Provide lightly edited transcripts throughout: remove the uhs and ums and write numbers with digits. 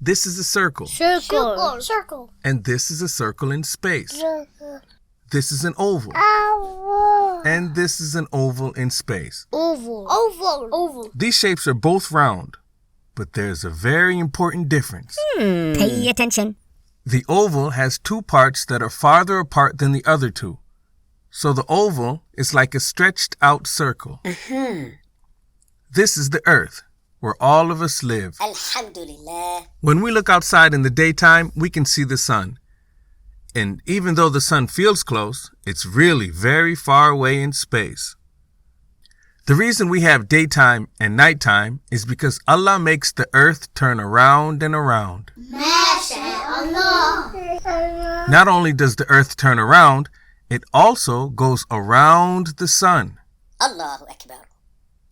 This is a circle. Circle. Circle. And this is a circle in space. Circle. This is an oval. Oval. And this is an oval in space. Oval. Oval. Oval. These shapes are both round, but there's a very important difference. Pay attention. The oval has two parts that are farther apart than the other two. So the oval is like a stretched out circle. This is the earth, where all of us live. Alhamdulillah. When we look outside in the daytime, we can see the sun. And even though the sun feels close, it's really very far away in space. The reason we have daytime and nighttime is because Allah makes the earth turn around and around. MashaAllah. Not only does the earth turn around, it also goes around the sun. Allahu Akbar.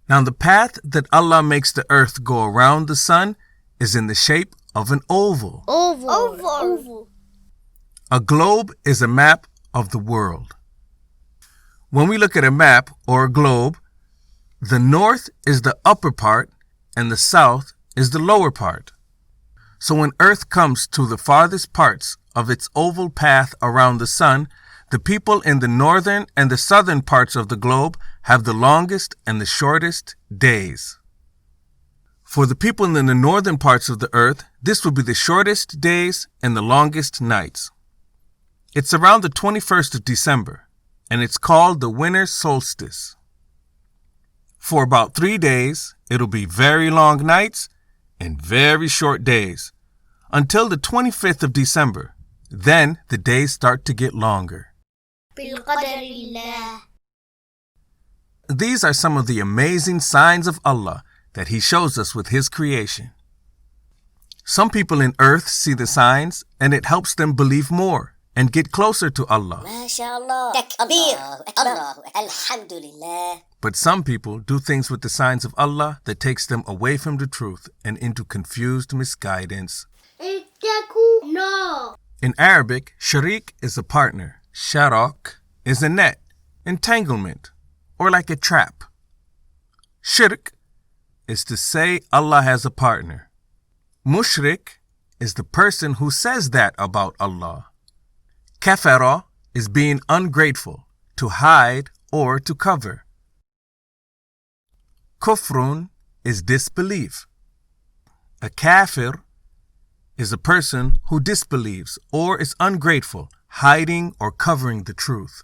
Now the path that Allah makes the earth go around the sun is in the shape of an oval. Oval. Oval. Oval. A globe is a map of the world. When we look at a map or a globe, the north is the upper part and the south is the lower part. So when Earth comes to the farthest parts of its oval path around the sun, the people in the northern and the southern parts of the globe have the longest and the shortest days. For the people in the northern parts of the earth, this will be the shortest days and the longest nights. It's around the 21st of December, and it's called the winter solstice. For about 3 days, it'll be very long nights and very short days, until the 25th of December. Then the days start to get longer. Bilqadarillah. These are some of the amazing signs of Allah that He shows us with His creation. Some people in earth see the signs and it helps them believe more and get closer to Allah. MashaAllah. Takbir. Allahu Akbar. Alhamdulillah. But some people do things with the signs of Allah that takes them away from the truth and into confused misguidance. No. In Arabic, sharik is a partner. Sharak is a net, entanglement, or like a trap. Shirk is to say Allah has a partner. Mushrik is the person who says that about Allah. Kafara is being ungrateful, to hide or to cover. Kufrun is disbelief. A kafir is a person who disbelieves or is ungrateful, hiding or covering the truth.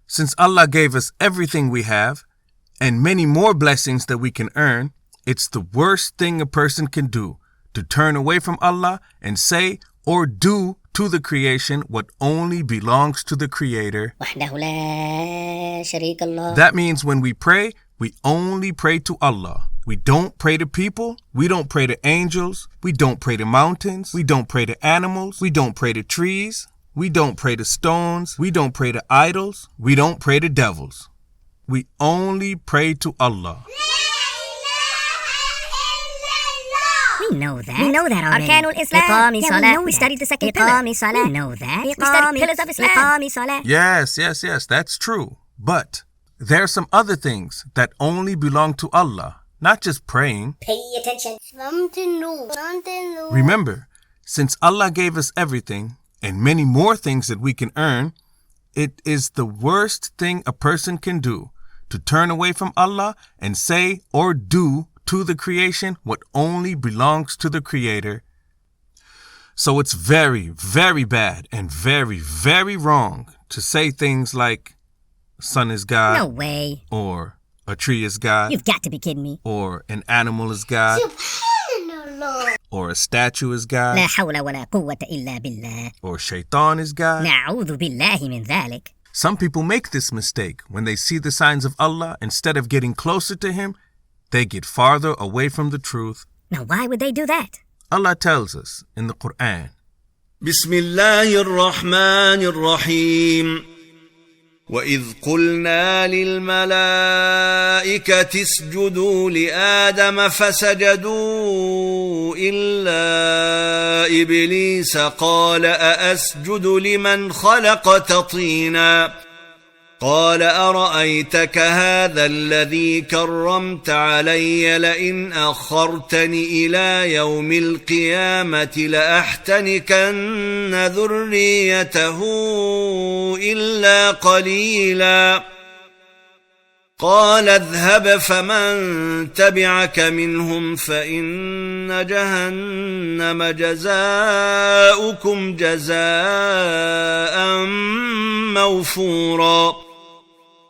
Since Allah gave us everything we have and many more blessings that we can earn, it's the worst thing a person can do to turn away from Allah and say or do to the creation what only belongs to the Creator. وحده لا شريك الله. That means when we pray, we only pray to Allah. We don't pray to people. We don't pray to angels. We don't pray to mountains. We don't pray to animals. We don't pray to trees. We don't pray to stones. We don't pray to idols. We don't pray to devils. We only pray to Allah. We know that. We know that already. Arkanul Islam. Iqami Salah. We know we studied the second pillar. Iqami Salah. We know that. We studied pillars of Islam. Iqami Salah. Yes, that's true. But there are some other things that only belong to Allah, not just praying. Pay attention. Something new. Something new. Remember, since Allah gave us everything and many more things that we can earn, it is the worst thing a person can do to turn away from Allah and say or do to the creation what only belongs to the Creator. So it's very, very bad and very, very wrong to say things like, sun is God. No way. Or a tree is God. You've got to be kidding me. Or an animal is God. Subhanallah. Or a statue is God. لا حول ولا قوة إلا بالله. Or shaitan is God. نعوذ بالله من ذلك. Some people make this mistake when they see the signs of Allah. Instead of getting closer to Him, they get farther away from the truth. Now why would they do that? Allah tells us in the Quran, بسم الله الرحمن الرحيم وإذ قلنا للملائكة اسجدوا لآدم فسجدوا إلا إبليس قال أأسجد لمن خلقت طينا قال أرأيتك هذا الذي كرمت علي لئن أخرتني إلى يوم القيامة لأحتنكن ذريته إلا قليلا قال اذهب فمن تبعك منهم فإن جهنم جزاؤكم جزاء موفورا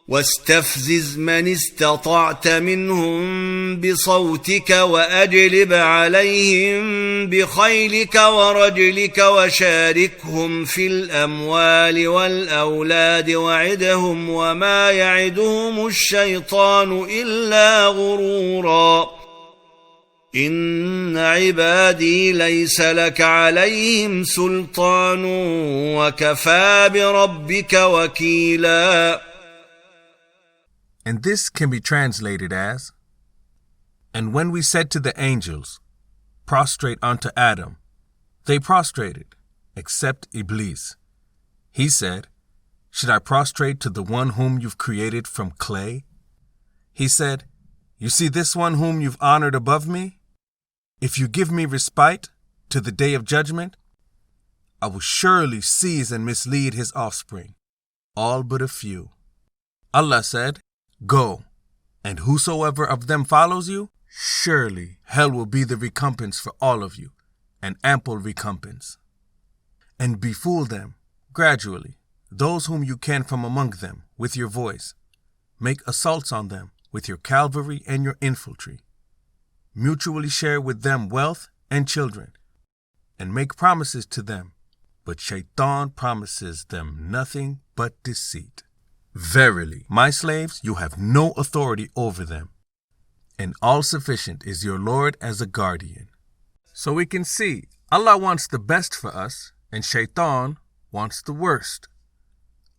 واستفزز من استطعت منهم بصوتك وأجلب عليهم بخيلك ورجلك وشاركهم في الأموال والأولاد وعدهم وما يعدهم الشيطان إلا غرورا إن عبادي ليس لك عليهم سلطان وكفى بربك وكيلا. And this can be translated as, and when we said to the angels, prostrate unto Adam, they prostrated, except Iblis. He said, should I prostrate to the one whom you've created from clay? He said, you see this one whom you've honored above me? If you give me respite to the day of judgment, I will surely seize and mislead his offspring, all but a few. Allah said, go, and whosoever of them follows you, surely hell will be the recompense for all of you, an ample recompense. And befool them, gradually, those whom you can from among them, with your voice. Make assaults on them with your cavalry and your infantry. Mutually share with them wealth and children, and make promises to them, but Shaitan promises them nothing but deceit. Verily, my slaves, you have no authority over them, and all-sufficient is your Lord as a guardian. So we can see, Allah wants the best for us, and Shaitan wants the worst.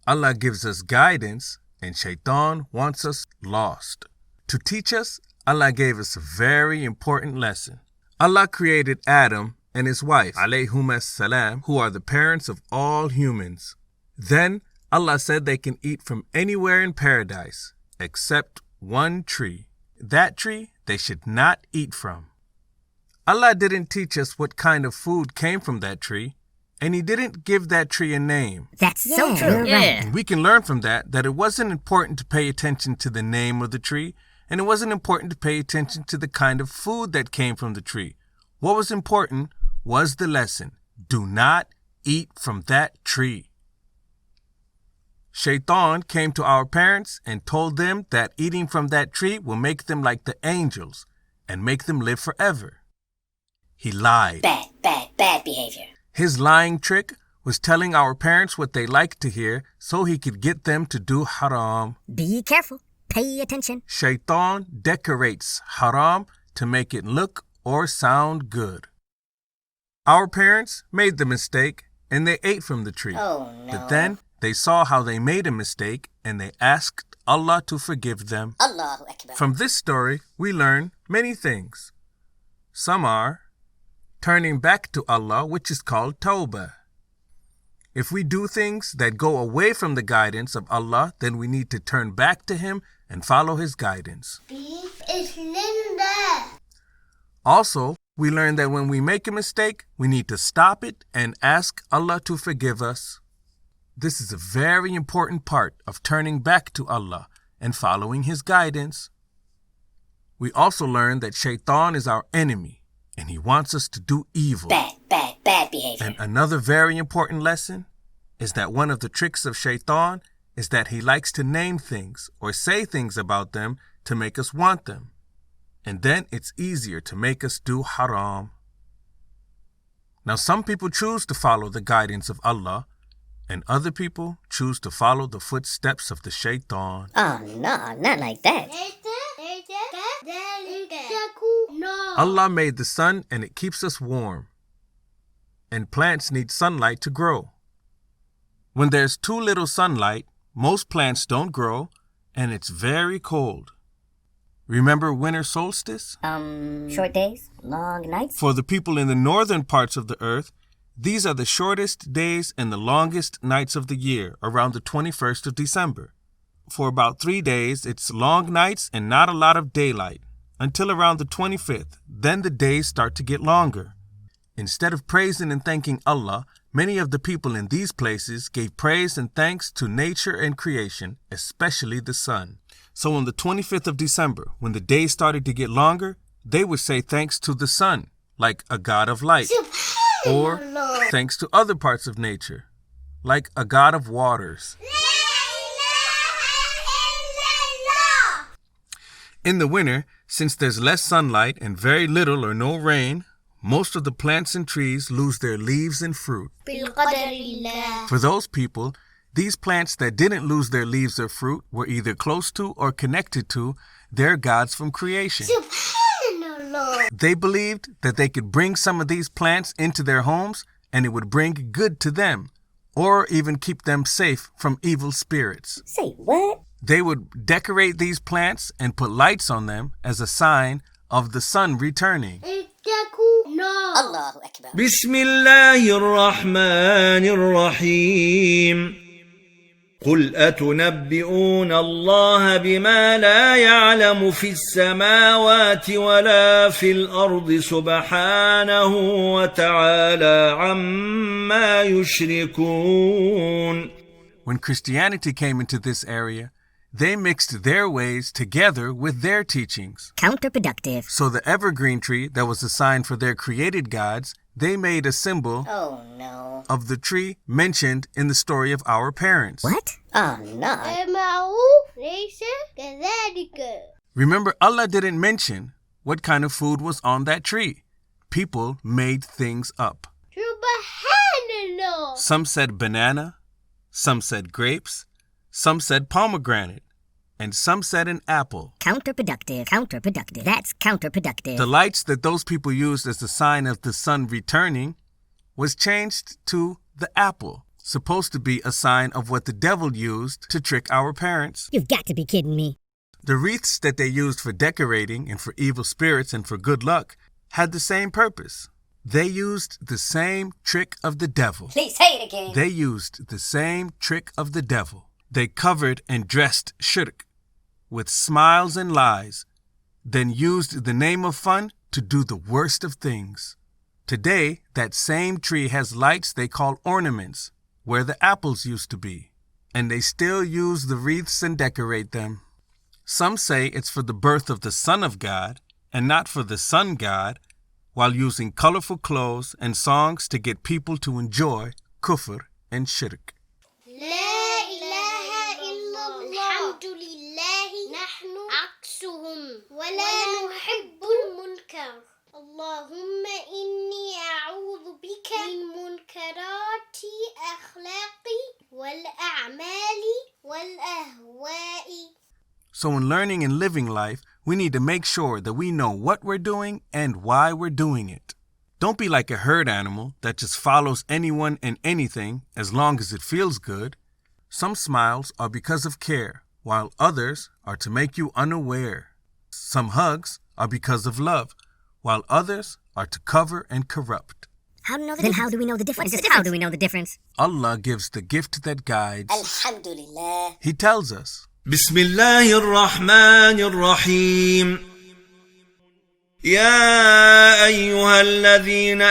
Allah gives us guidance, and Shaitan wants us lost. To teach us, Allah gave us a very important lesson. Allah created Adam and his wife, alayhum salam, who are the parents of all humans. Then Allah said they can eat from anywhere in paradise except one tree. That tree they should not eat from. Allah didn't teach us what kind of food came from that tree, and He didn't give that tree a name. That's so true. Yeah. And we can learn from that it wasn't important to pay attention to the name of the tree, and it wasn't important to pay attention to the kind of food that came from the tree. What was important was the lesson. Do not eat from that tree. Shaitan came to our parents and told them that eating from that tree will make them like the angels and make them live forever. He lied. Bad behavior. His lying trick was telling our parents what they liked to hear so he could get them to do haram. Be careful. Pay attention. Shaitan decorates haram to make it look or sound good. Our parents made the mistake and they ate from the tree. Oh, no. But then they saw how they made a mistake and they asked Allah to forgive them. Allahu Akbar. From this story, we learn many things. Some are turning back to Allah, which is called Tawbah. If we do things that go away from the guidance of Allah, then we need to turn back to Him and follow His guidance. Beef is Linda. Also, we learn that when we make a mistake, we need to stop it and ask Allah to forgive us. This is a very important part of turning back to Allah and following His guidance. We also learn that Shaitan is our enemy and he wants us to do evil. Bad behavior. And another very important lesson is that one of the tricks of Shaitan is that he likes to name things or say things about them to make us want them. And then it's easier to make us do haram. Now some people choose to follow the guidance of Allah, and other people choose to follow the footsteps of the Shaitan. Oh, no, not like that. No. Allah made the sun and it keeps us warm. And plants need sunlight to grow. When there's too little sunlight, most plants don't grow, and it's very cold. Remember winter solstice? Short days, long nights. For the people in the northern parts of the earth, these are the shortest days and the longest nights of the year, around the 21st of December. for about 3 days, it's long nights and not a lot of daylight, until around the 25th. Then the days start to get longer. Instead of praising and thanking Allah, many of the people in these places gave praise and thanks to nature and creation, especially the sun. So on the 25th of December, when the days started to get longer, they would say thanks to the sun, like a god of light, or thanks to other parts of nature, like a god of waters. In the winter, since there's less sunlight and very little or no rain, most of the plants and trees lose their leaves and fruit. For those people, these plants that didn't lose their leaves or fruit were either close to or connected to their gods from creation. They believed that they could bring some of these plants into their homes and it would bring good to them, or even keep them safe from evil spirits. Say what? They would decorate these plants and put lights on them as a sign of the sun returning. Allahu Akbar. بسم الله الرحمن الرحيم قل أتنبئون الله بما لا يعلم في السماوات ولا في الأرض سبحانه وتعالى عما يشركون. When Christianity came into this area, they mixed their ways together with their teachings. Counterproductive. So the evergreen tree that was a sign for their created gods, they made a symbol Oh no. of the tree mentioned in the story of our parents. What? Oh no. Remember, Allah didn't mention what kind of food was on that tree. People made things up. Some said banana, some said grapes, some said pomegranate, and some said an apple. Counterproductive. Counterproductive. That's counterproductive. The lights that those people used as the sign of the sun returning was changed to the apple, supposed to be a sign of what the devil used to trick our parents. You've got to be kidding me. The wreaths that they used for decorating and for evil spirits and for good luck had the same purpose. They used the same trick of the devil. Please say it again. They used the same trick of the devil. They covered and dressed shirk with smiles and lies, then used the name of fun to do the worst of things. Today, that same tree has lights they call ornaments, where the apples used to be, and they still use the wreaths and decorate them. Some say it's for the birth of the Son of God and not for the sun god, while using colorful clothes and songs to get people to enjoy kufr and shirk. اللهم إني أعوذ بك من منكرات أخلاقي والأعمال والأهواء. So in learning and living life, we need to make sure that we know what we're doing and why we're doing it. Don't be like a herd animal that just follows anyone and anything as long as it feels good. Some smiles are because of care, while others are to make you unaware. Some hugs are because of love, while others are to cover and corrupt. How do we know the difference? Then how do we know the difference? How do we know the difference? Allah gives the gift that guides. Alhamdulillah. He tells us, بسم الله الرحمن الرحيم يا أيها الذين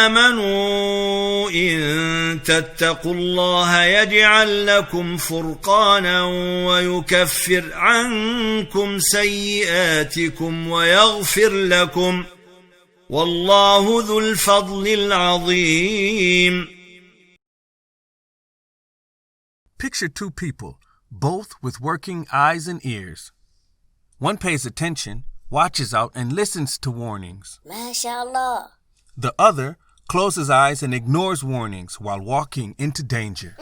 آمنوا إن تتقوا الله يجعل لكم فرقانا ويكفر عنكم سيئاتكم ويغفر لكم والله ذو الفضل العظيم. Picture two people, both with working eyes and ears. One pays attention, watches out, and listens to warnings. MashaAllah. The other closes eyes and ignores warnings while walking into danger.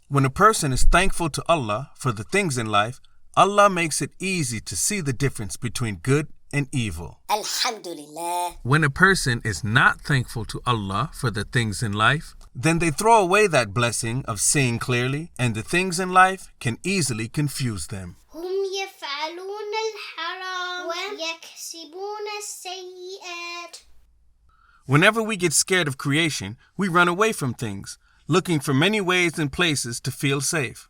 When a person is thankful to Allah for the things in life, Allah makes it easy to see the difference between good and evil. Alhamdulillah. When a person is not thankful to Allah for the things in life, then they throw away that blessing of seeing clearly, and the things in life can easily confuse them. هم يفعلون الحرام ويكسبون السيئات. Whenever we get scared of creation, we run away from things, looking for many ways and places to feel safe.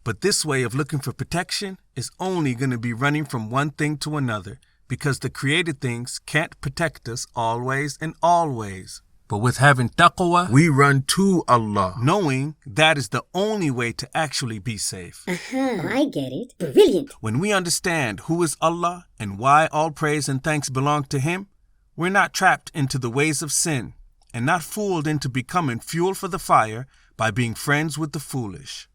But this way of looking for protection is only going to be running from one thing to another, because the created things can't protect us always and always. But with having taqwa, we run to Allah, knowing that is the only way to actually be safe. I get it. Brilliant. When we understand who is Allah and why all praise and thanks belong to Him, we're not trapped into the ways of sin and not fooled into becoming fuel for the fire by being friends with the foolish.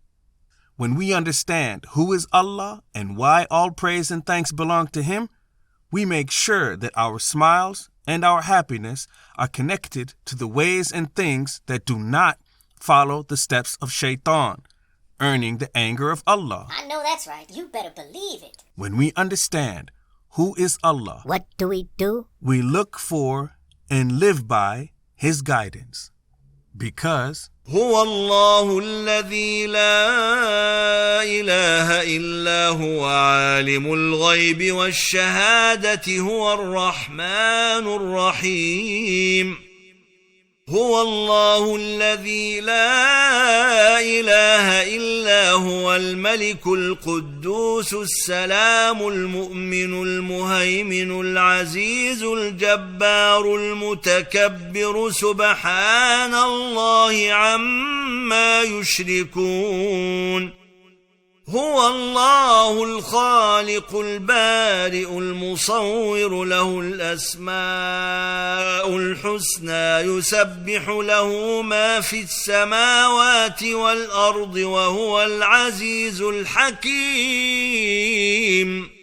When we understand who is Allah and why all praise and thanks belong to Him, we make sure that our smiles and our happiness are connected to the ways and things that do not follow the steps of Shaitan, earning the anger of Allah. I know that's right. You better believe it. When we understand who is Allah, What do? we look for and live by His guidance. Because هو الله الذي لا إله إلا هو عالم الغيب والشهادة هو الرحمن الرحيم هو الله الذي لا إله إلا هو الملك القدوس السلام المؤمن المهيمن العزيز الجبار المتكبر سبحان الله عما يشركون هو الله الخالق البارئ المصور له الأسماء الحسنى يسبح له ما في السماوات والأرض وهو العزيز الحكيم